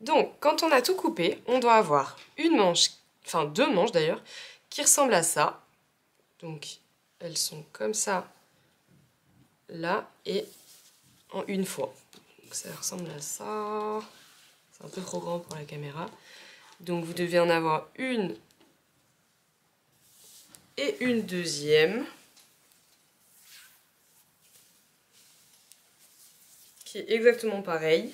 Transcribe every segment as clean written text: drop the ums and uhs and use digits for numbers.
Donc, quand on a tout coupé, on doit avoir une manche, enfin 2 manches d'ailleurs, qui ressemblent à ça. Donc, elles sont comme ça, là, et en une fois. Donc, ça ressemble à ça. C'est un peu trop grand pour la caméra. Donc, vous devez en avoir une et une deuxième. Qui est exactement pareil.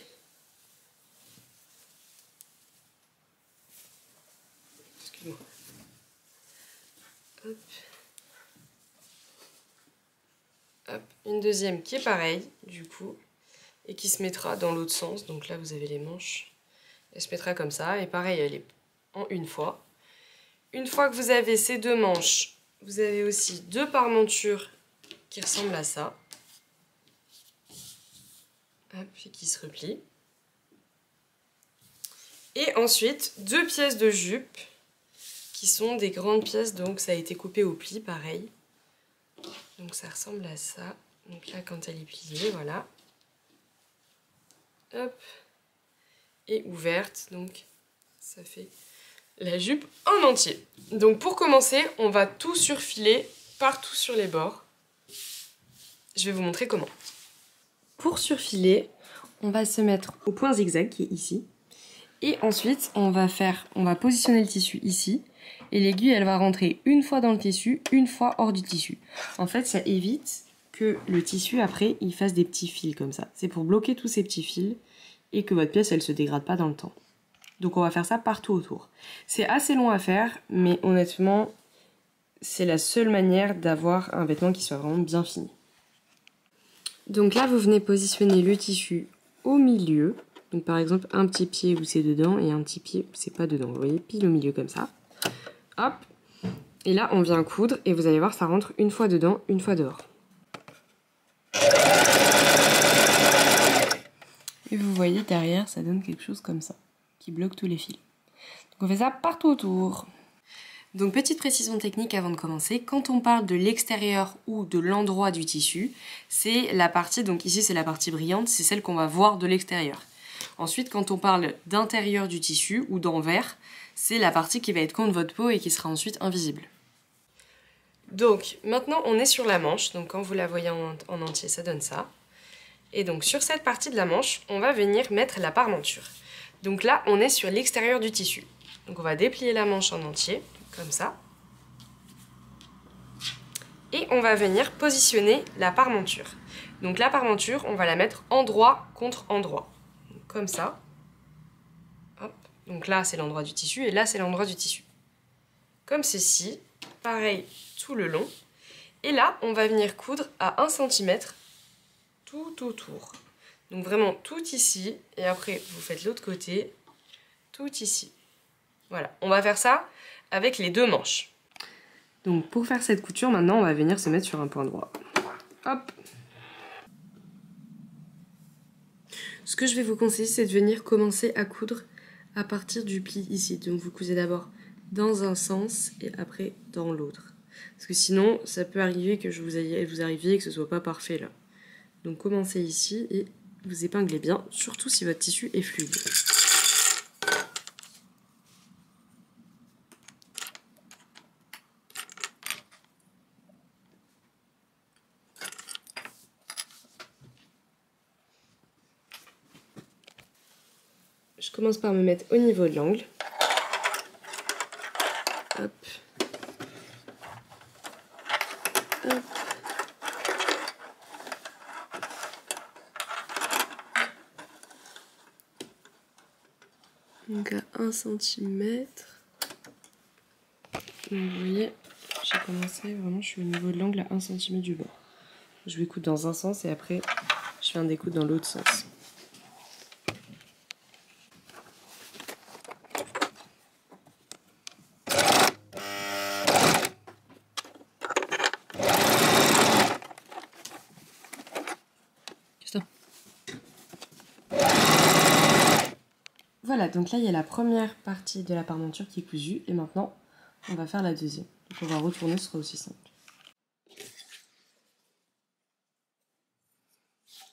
Excuse-moi. Hop. Hop. Une deuxième qui est pareille, du coup, et qui se mettra dans l'autre sens. Donc là, vous avez les manches. Elle se mettra comme ça, et pareil, elle est en une fois. Une fois que vous avez ces 2 manches, vous avez aussi 2 parmentures qui ressemblent à ça. Hop, et qui se replient. Et ensuite, 2 pièces de jupe qui sont des grandes pièces, donc ça a été coupé au pli, pareil. Donc ça ressemble à ça. Donc là, quand elle est pliée, voilà. Hop. Et ouverte, donc ça fait la jupe en entier. Donc pour commencer, on va tout surfiler partout sur les bords. Je vais vous montrer comment. Pour surfiler, on va se mettre au point zigzag qui est ici. Et ensuite, on va positionner le tissu ici. Et l'aiguille, elle va rentrer une fois dans le tissu, une fois hors du tissu. En fait, ça évite que le tissu, après, il fasse des petits fils comme ça. C'est pour bloquer tous ces petits fils et que votre pièce, elle se dégrade pas dans le temps. Donc on va faire ça partout autour. C'est assez long à faire, mais honnêtement, c'est la seule manière d'avoir un vêtement qui soit vraiment bien fini. Donc là, vous venez positionner le tissu au milieu. Donc par exemple, un petit pied où c'est dedans et un petit pied où c'est pas dedans. Vous voyez, pile au milieu comme ça. Hop. Et là, on vient coudre et vous allez voir, ça rentre une fois dedans, une fois dehors. Et vous voyez, derrière, ça donne quelque chose comme ça, qui bloque tous les fils. Donc on fait ça partout autour. Donc petite précision technique avant de commencer, quand on parle de l'extérieur ou de l'endroit du tissu, c'est la partie, donc ici c'est la partie brillante, c'est celle qu'on va voir de l'extérieur. Ensuite, quand on parle d'intérieur du tissu ou d'envers, c'est la partie qui va être contre votre peau et qui sera ensuite invisible. Donc maintenant on est sur la manche, donc quand vous la voyez en entier, ça donne ça. Et donc sur cette partie de la manche, on va venir mettre la parmenture. Donc là, on est sur l'extérieur du tissu. Donc on va déplier la manche en entier, comme ça. Et on va venir positionner la parmenture. Donc la parmenture, on va la mettre endroit contre endroit. Donc, comme ça. Hop. Donc là, c'est l'endroit du tissu et là, c'est l'endroit du tissu. Comme ceci. Pareil tout le long. Et là, on va venir coudre à 1 cm tout autour. Donc vraiment tout ici. Et après, vous faites l'autre côté. Tout ici. Voilà. On va faire ça avec les 2 manches. Donc pour faire cette couture, maintenant, on va venir se mettre sur un point droit. Hop. Ce que je vais vous conseiller, c'est de venir commencer à coudre à partir du pli ici. Donc vous cousez d'abord dans un sens et après dans l'autre. Parce que sinon, ça peut arriver que vous arriviez et que ce soit pas parfait là. Donc commencez ici et vous épinglez bien, surtout si votre tissu est fluide. Je commence par me mettre au niveau de l'angle. Hop. Hop. Donc à 1 cm. Donc vous voyez, j'ai commencé vraiment, je suis au niveau de l'angle à 1 cm du bord. Je vais coudre dans un sens et après je viens découdre dans l'autre sens. Voilà, donc là il y a la première partie de la parmenture qui est cousue et maintenant on va faire la deuxième. Donc on va retourner, ce sera aussi simple.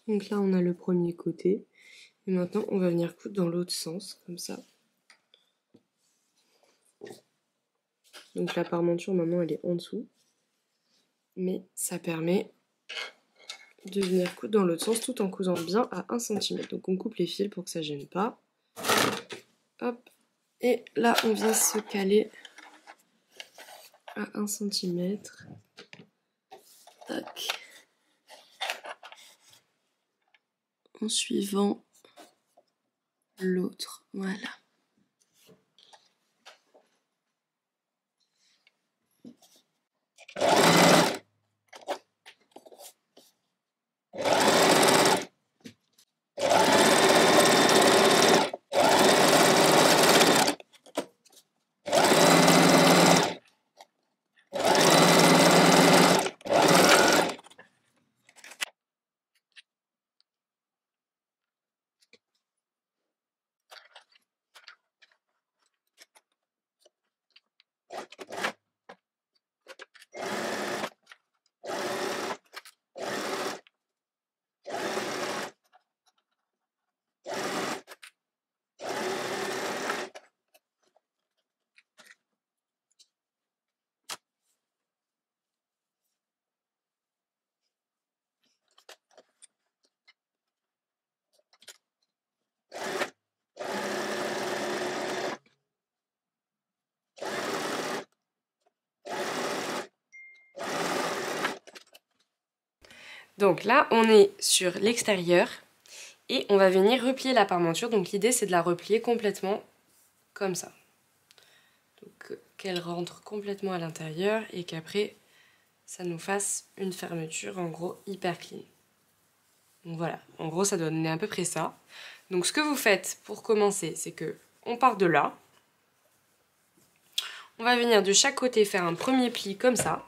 Donc là on a le premier côté Et maintenant, on va venir coudre dans l'autre sens, comme ça. Donc la parmenture, maintenant, elle est en dessous. Mais ça permet de venir coudre dans l'autre sens tout en cousant bien à 1 cm. Donc on coupe les fils pour que ça ne gêne pas. Hop. Et là, on vient se caler à 1 cm. Tac. En suivant l'autre. Voilà. Donc là, on est sur l'extérieur et on va venir replier la parmenture. Donc l'idée, c'est de la replier complètement comme ça. Donc qu'elle rentre complètement à l'intérieur et qu'après, ça nous fasse une fermeture en gros hyper clean. Donc voilà, en gros, ça doit donner à peu près ça. Donc ce que vous faites pour commencer, c'est que on part de là. On va venir de chaque côté faire un premier pli comme ça.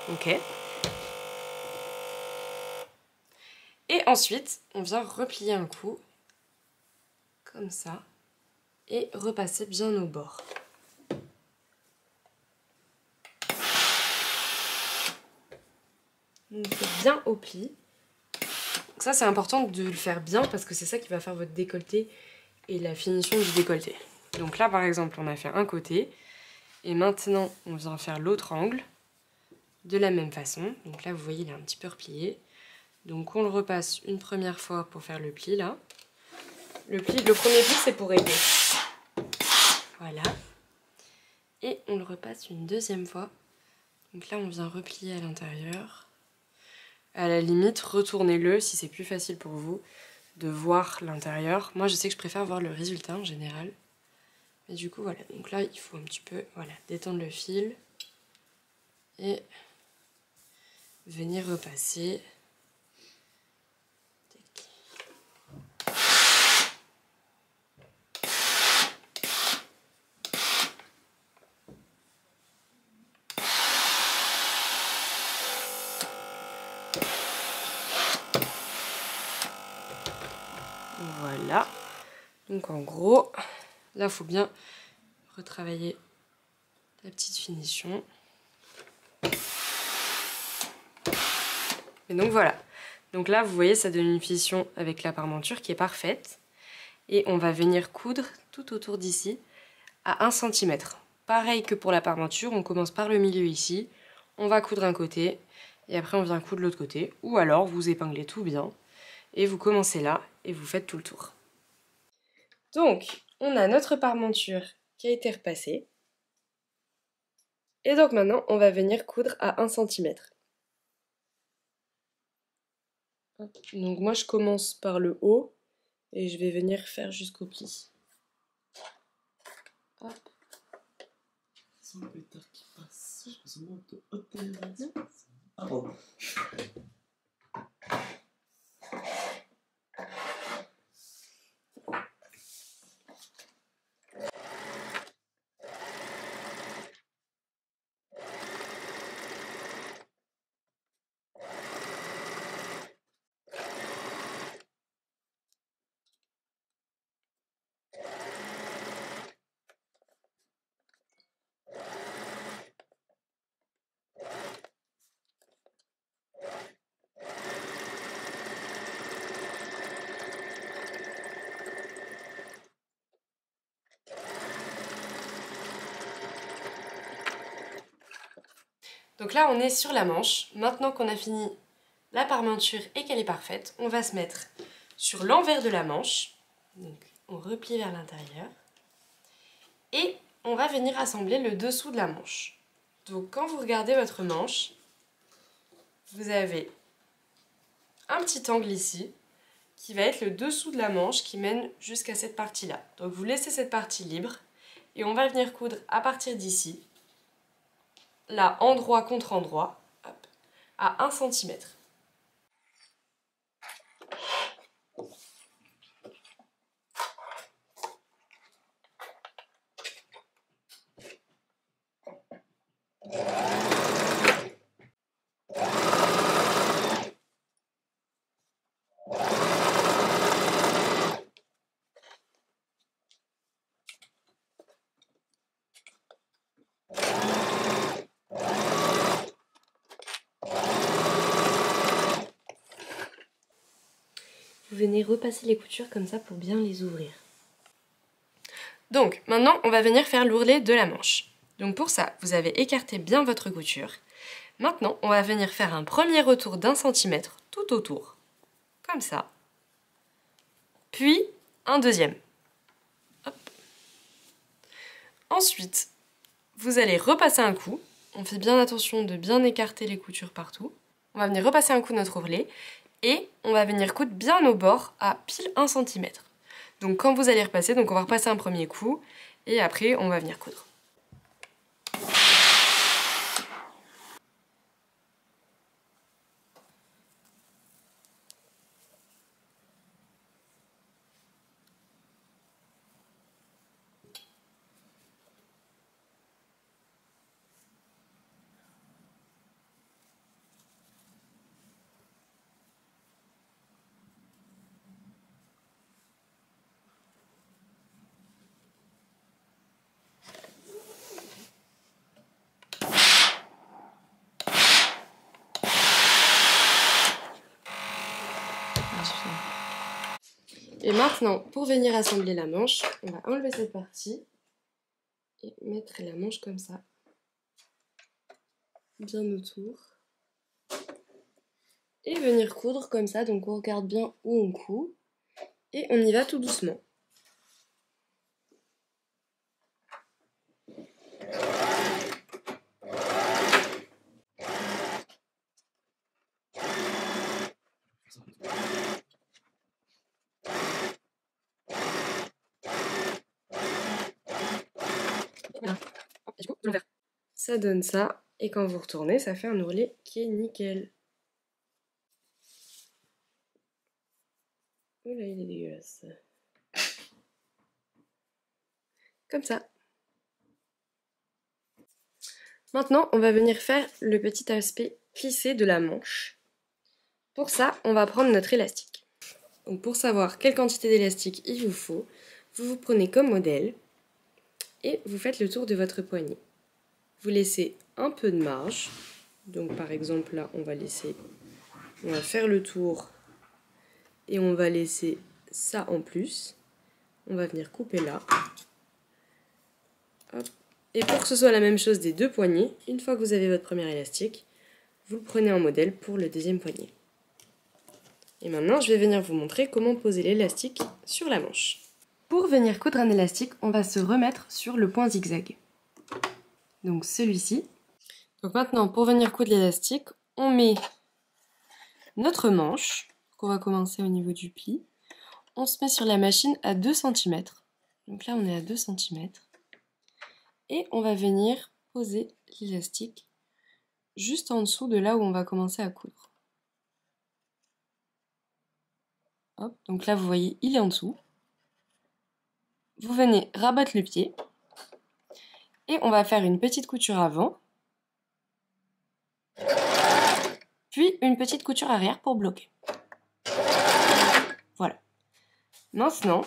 Ok. Et ensuite, on vient replier un coup, comme ça, et repasser bien au bord. Donc bien au pli. Donc ça, c'est important de le faire bien parce que c'est ça qui va faire votre décolleté et la finition du décolleté. Donc là, par exemple, on a fait un côté. Et maintenant, on vient faire l'autre angle de la même façon. Donc là, vous voyez, il est un petit peu replié. Donc on le repasse une première fois pour faire le pli, là. Le premier pli, c'est pour aider. Voilà. Et on le repasse une deuxième fois. Donc là, on vient replier à l'intérieur. À la limite, retournez-le si c'est plus facile pour vous de voir l'intérieur. Moi, je sais que je préfère voir le résultat en général. Mais du coup, voilà. Donc là, il faut un petit peu détendre le fil. Et venir repasser. Voilà. Donc en gros, là, il faut bien retravailler la petite finition. Et donc voilà. Donc là, vous voyez, ça donne une finition avec la parmenture qui est parfaite. Et on va venir coudre tout autour d'ici à 1 cm. Pareil que pour la parmenture, on commence par le milieu ici. On va coudre un côté et après on vient coudre l'autre côté. Ou alors vous épinglez tout bien et vous commencez là et vous faites tout le tour. Donc, on a notre parmenture qui a été repassée. Et donc maintenant, on va venir coudre à 1 cm. Donc moi, je commence par le haut et je vais venir faire jusqu'au pli. Hop. Donc là, on est sur la manche. Maintenant qu'on a fini la parmenture et qu'elle est parfaite, on va se mettre sur l'envers de la manche. Donc, on replie vers l'intérieur. Et on va venir assembler le dessous de la manche. Donc, quand vous regardez votre manche, vous avez un petit angle ici qui va être le dessous de la manche qui mène jusqu'à cette partie-là. Donc, vous laissez cette partie libre et on va venir coudre à partir d'ici, là, endroit contre endroit, hop, à 1 cm. Vous venez repasser les coutures comme ça pour bien les ouvrir. Donc maintenant on va venir faire l'ourlet de la manche. Donc pour ça, vous avez écarté bien votre couture. Maintenant on va venir faire un premier retour d'1 cm tout autour, comme ça. Puis un deuxième. Hop. Ensuite, vous allez repasser un coup. On fait bien attention de bien écarter les coutures partout. On va venir repasser un coup notre ourlet. Et on va venir coudre bien au bord à pile 1 cm. Donc quand vous allez repasser, donc on va repasser un premier coup et après on va venir coudre. Et maintenant, pour venir assembler la manche, on va enlever cette partie et mettre la manche comme ça, bien autour. Et venir coudre comme ça, donc on regarde bien où on coud. Et on y va tout doucement. Voilà. Et du coup, l'envers. Ça donne ça, et quand vous retournez, ça fait un ourlet qui est nickel. Oh là, il est dégueulasse. Comme ça. Maintenant, on va venir faire le petit aspect plissé de la manche. Pour ça, on va prendre notre élastique. Donc pour savoir quelle quantité d'élastique il vous faut, vous vous prenez comme modèle et vous faites le tour de votre poignet. Vous laissez un peu de marge. Donc par exemple là, on va faire le tour et on va laisser ça en plus. On va venir couper là. Hop. Et pour que ce soit la même chose des deux poignets, une fois que vous avez votre premier élastique, vous le prenez en modèle pour le deuxième poignet. Et maintenant, je vais venir vous montrer comment poser l'élastique sur la manche. Pour venir coudre un élastique, on va se remettre sur le point zigzag. Donc celui-ci. Donc maintenant, pour venir coudre l'élastique, on met notre manche, qu'on va commencer au niveau du pli. On se met sur la machine à 2 cm. Donc là, on est à 2 cm. Et on va venir poser l'élastique juste en dessous de là où on va commencer à coudre. Hop, donc là, vous voyez, il est en dessous. Vous venez rabattre le pied. Et on va faire une petite couture avant. Puis une petite couture arrière pour bloquer. Voilà. Maintenant,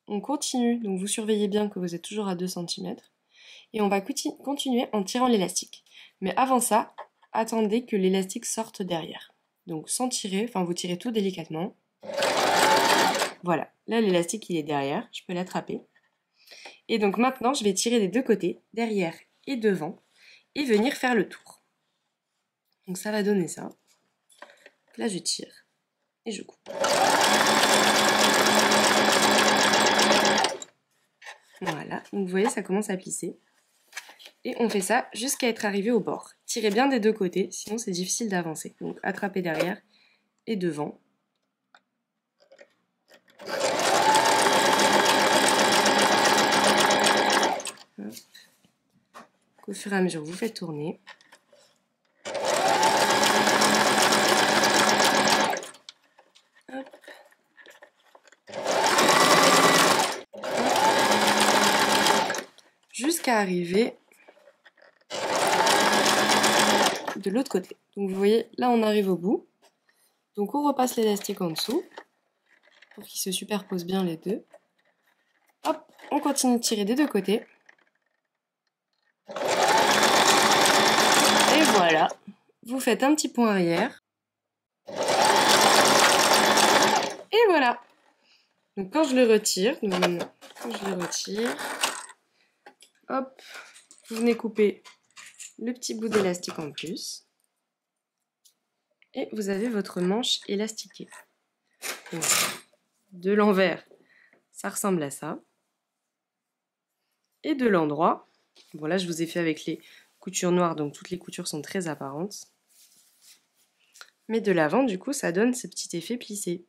on continue. Donc vous surveillez bien que vous êtes toujours à 2 cm. Et on va continuer en tirant l'élastique. Mais avant ça, attendez que l'élastique sorte derrière. Donc sans tirer, enfin vous tirez tout délicatement. Voilà, là l'élastique il est derrière, je peux l'attraper. Et donc maintenant je vais tirer des deux côtés, derrière et devant, et venir faire le tour. Donc ça va donner ça. Là je tire et je coupe. Voilà, donc vous voyez ça commence à plisser. Et on fait ça jusqu'à être arrivé au bord. Tirez bien des deux côtés, sinon c'est difficile d'avancer. Donc attrapez derrière et devant. Hop. Au fur et à mesure, vous faites tourner. Hop. Jusqu'à arriver de l'autre côté. Donc vous voyez, là on arrive au bout. Donc on repasse l'élastique en dessous pour qu'il se superpose bien les deux. Hop, on continue de tirer des deux côtés. Et voilà, vous faites un petit point arrière. Et voilà. Donc quand je le retire, hop, vous venez couper le petit bout d'élastique en plus. Et vous avez votre manche élastiquée. Donc, de l'envers, ça ressemble à ça. Et de l'endroit, bon là je vous ai fait avec les coutures noires, donc toutes les coutures sont très apparentes. Mais de l'avant, du coup, ça donne ce petit effet plissé.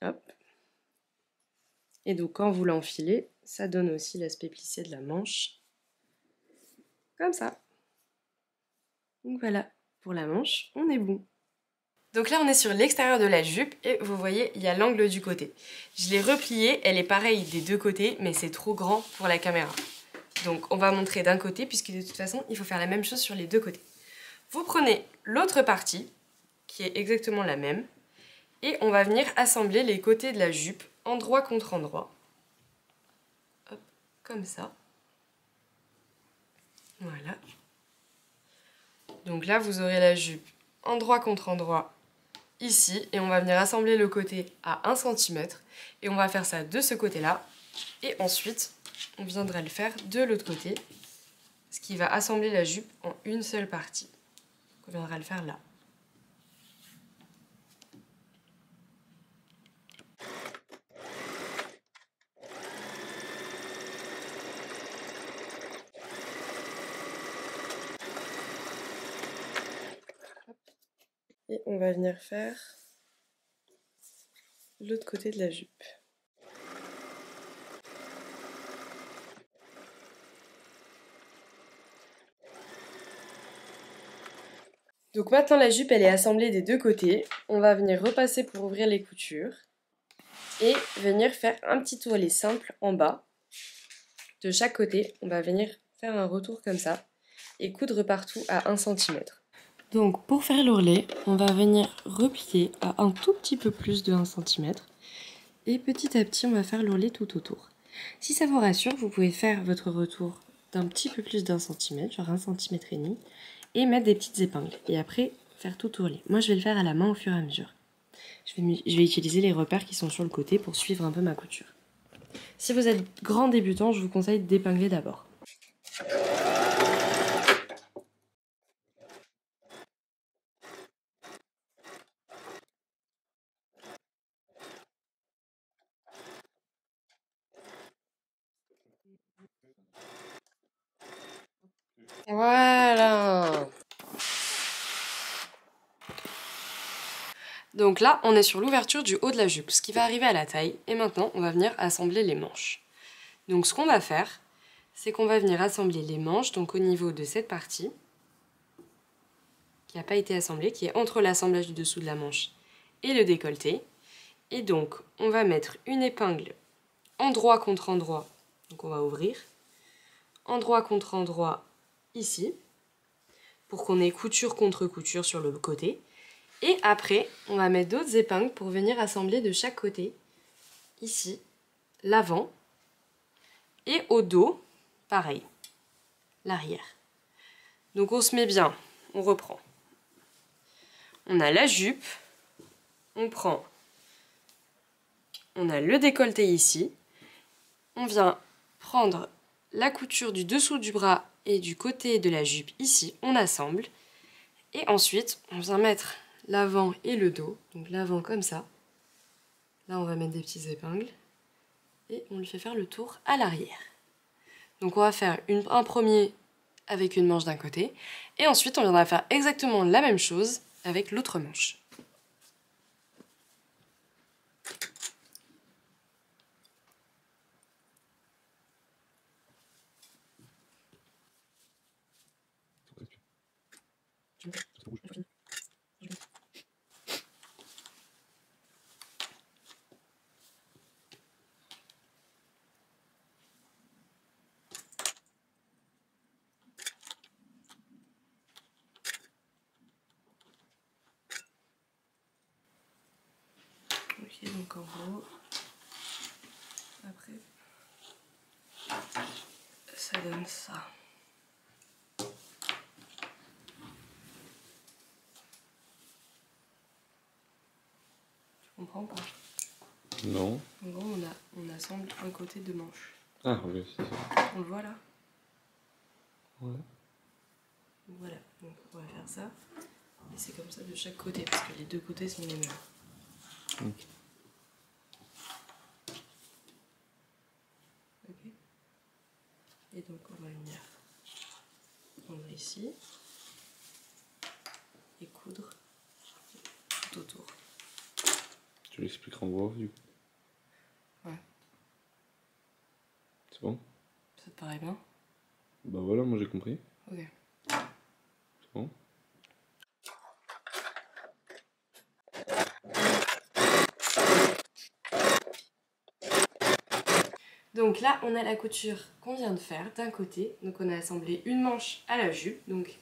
Hop. Et donc quand vous l'enfilez, ça donne aussi l'aspect plissé de la manche. Comme ça. Donc voilà, pour la manche, on est bon. Donc là on est sur l'extérieur de la jupe et vous voyez il y a l'angle du côté. Je l'ai repliée, elle est pareille des deux côtés mais c'est trop grand pour la caméra. Donc on va montrer d'un côté puisque de toute façon il faut faire la même chose sur les deux côtés. Vous prenez l'autre partie qui est exactement la même et on va venir assembler les côtés de la jupe endroit contre endroit. Hop, comme ça. Voilà. Donc là vous aurez la jupe endroit contre endroit ici et on va venir assembler le côté à 1 cm et on va faire ça de ce côté là et ensuite on viendra le faire de l'autre côté, ce qui va assembler la jupe en une seule partie. On viendra le faire là. Et on va venir faire l'autre côté de la jupe. Donc maintenant la jupe elle est assemblée des deux côtés. On va venir repasser pour ouvrir les coutures et venir faire un petit tourlet simple en bas. De chaque côté, on va venir faire un retour comme ça et coudre partout à 1 cm. Donc pour faire l'ourlet, on va venir replier à un tout petit peu plus de 1 cm et petit à petit on va faire l'ourlet tout autour. Si ça vous rassure, vous pouvez faire votre retour d'un petit peu plus d'1 cm, genre 1,5 cm, et mettre des petites épingles et après faire tout ourler. Moi je vais le faire à la main au fur et à mesure. Je vais utiliser les repères qui sont sur le côté pour suivre un peu ma couture. Si vous êtes grand débutant, je vous conseille d'épingler d'abord. Voilà. Donc là, on est sur l'ouverture du haut de la jupe, ce qui va arriver à la taille. Et maintenant, on va venir assembler les manches. Donc ce qu'on va faire, c'est qu'on va venir assembler les manches, donc au niveau de cette partie, qui n'a pas été assemblée, qui est entre l'assemblage du dessous de la manche et le décolleté. Et donc, on va mettre une épingle endroit contre endroit, donc on va ouvrir, endroit contre endroit ici, pour qu'on ait couture contre couture sur le côté. Et après, on va mettre d'autres épingles pour venir assembler de chaque côté, ici, l'avant, et au dos, pareil, l'arrière. Donc on se met bien, on reprend. On a la jupe, on a le décolleté ici, on vient prendre la couture du dessous du bras Et du côté de la jupe, ici, on assemble. Et ensuite, on vient mettre l'avant et le dos. Donc l'avant comme ça. Là, on va mettre des petites épingles. Et on lui fait faire le tour à l'arrière. Donc on va faire un premier avec une manche d'un côté. Et ensuite, on viendra faire exactement la même chose avec l'autre manche. Ok, donc en gros, après, ça donne ça. Tu comprends pas? Non. En gros, on assemble un côté de manche. Ah oui, c'est ça. On le voit là? Ouais. Voilà, donc on va faire ça. Et c'est comme ça de chaque côté, parce que les deux côtés sont les mêmes. Ok. Ok. Et donc on va venir prendre ici et coudre tout autour. Tu l'expliques en gros du coup. Ouais. C'est bon? Ça te paraît bien? Bah voilà, moi j'ai compris. Ok. C'est bon? Donc là, on a la couture qu'on vient de faire d'un côté. Donc on a assemblé une manche à la jupe. Donc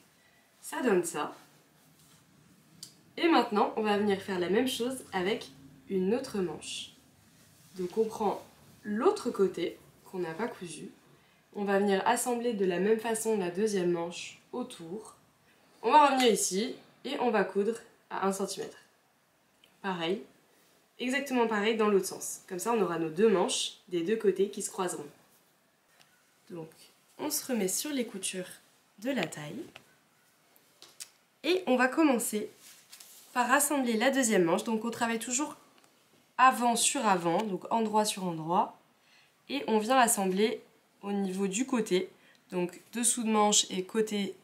ça donne ça. Et maintenant, on va venir faire la même chose avec une autre manche. Donc on prend l'autre côté qu'on n'a pas cousu. On va venir assembler de la même façon la deuxième manche autour. On va revenir ici et on va coudre à 1 cm. Pareil, exactement pareil dans l'autre sens. Comme ça, on aura nos deux manches des deux côtés qui se croiseront. Donc, on se remet sur les coutures de la taille. Et on va commencer par assembler la deuxième manche. Donc, on travaille toujours avant sur avant, donc endroit sur endroit. Et on vient assembler au niveau du côté, donc dessous de manche et côté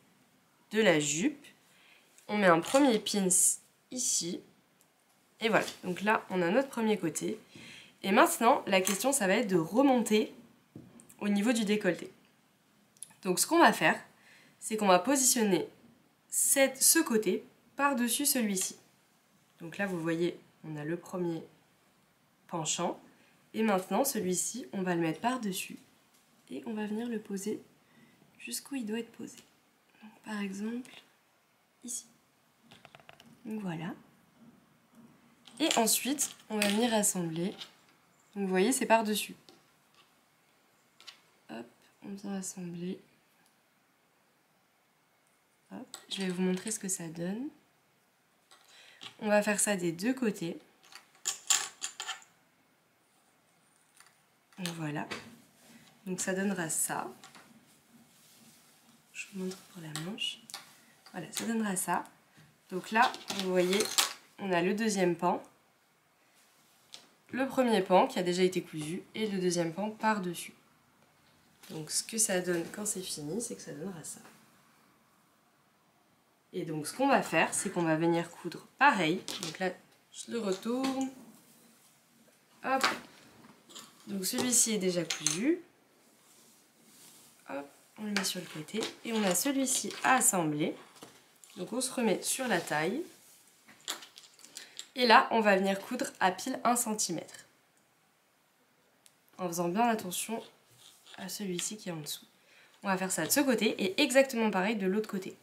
de la jupe. On met un premier pins ici. Et voilà, donc là, on a notre premier côté. Et maintenant, la question, ça va être de remonter au niveau du décolleté. Donc ce qu'on va faire, c'est qu'on va positionner ce côté par-dessus celui-ci. Donc là, vous voyez, on a le premier penchant. Et maintenant, celui-ci, on va le mettre par-dessus. Et on va venir le poser jusqu'où il doit être posé. Donc, par exemple, ici. Donc voilà. Et ensuite, on va venir assembler. Donc vous voyez, c'est par-dessus. Hop, on vient assembler. Hop, je vais vous montrer ce que ça donne. On va faire ça des deux côtés. Donc voilà. Donc ça donnera ça. Je vous montre pour la manche. Voilà, ça donnera ça. Donc là, vous voyez, on a le deuxième pan. Le premier pan qui a déjà été cousu et le deuxième pan par-dessus. Donc ce que ça donne quand c'est fini, c'est que ça donnera ça. Et donc ce qu'on va faire, c'est qu'on va venir coudre pareil. Donc là, je le retourne. Hop. Donc celui-ci est déjà cousu. Hop, on le met sur le côté. Et on a celui-ci à assembler. Donc on se remet sur la taille. Et là, on va venir coudre à pile 1 cm. En faisant bien attention à celui-ci qui est en dessous. On va faire ça de ce côté et exactement pareil de l'autre côté.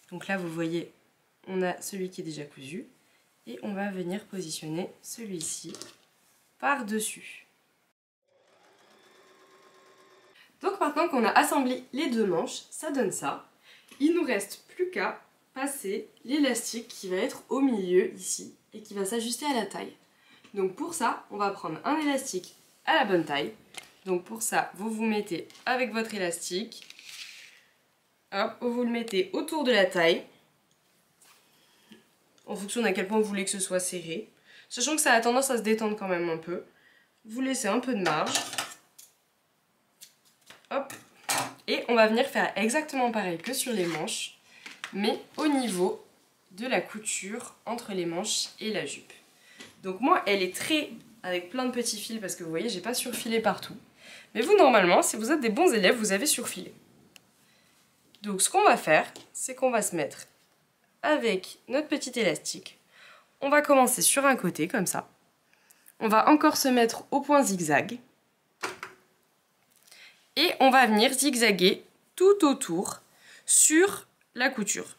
Donc là, vous voyez, on a celui qui est déjà cousu. Et on va venir positionner celui-ci par-dessus. Donc maintenant qu'on a assemblé les deux manches, ça donne ça. Il nous reste plus qu'à passer l'élastique qui va être au milieu ici et qui va s'ajuster à la taille. Donc pour ça, on va prendre un élastique à la bonne taille. Donc pour ça, vous vous mettez avec votre élastique. Hop, vous le mettez autour de la taille, en fonction d'à quel point vous voulez que ce soit serré. Sachant que ça a tendance à se détendre quand même un peu. Vous laissez un peu de marge. Hop. Et on va venir faire exactement pareil que sur les manches, mais au niveau de la couture entre les manches et la jupe. Donc moi, elle est très avec plein de petits fils parce que vous voyez, j'ai pas surfilé partout. Mais vous, normalement, si vous êtes des bons élèves, vous avez surfilé. Donc ce qu'on va faire, c'est qu'on va se mettre avec notre petit élastique. On va commencer sur un côté, comme ça. On va encore se mettre au point zigzag. Et on va venir zigzaguer tout autour sur la couture.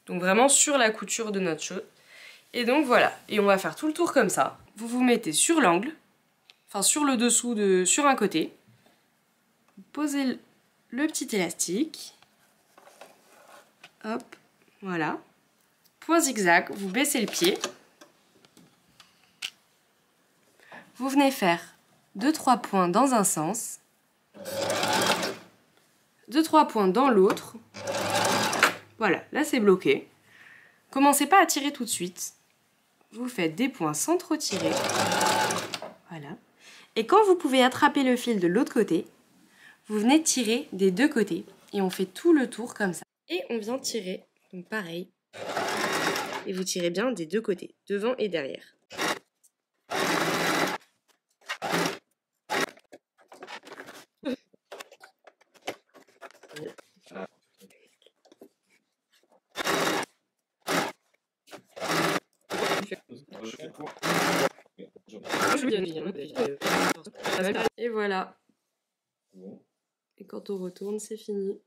Donc vraiment sur la couture de notre chose. Et donc voilà. Et on va faire tout le tour comme ça. Vous vous mettez sur l'angle, enfin sur le dessous, sur un côté. Vous posez le petit élastique. Hop, voilà. Point zigzag, vous baissez le pied. Vous venez faire 2-3 points dans un sens. 2-3 points dans l'autre. Voilà, là c'est bloqué. Commencez pas à tirer tout de suite. Vous faites des points sans trop tirer. Voilà. Et quand vous pouvez attraper le fil de l'autre côté, vous venez tirer des deux côtés. Et on fait tout le tour comme ça. Et on vient tirer, donc pareil. Et vous tirez bien des deux côtés, devant et derrière. Et voilà. Et quand on retourne, c'est fini.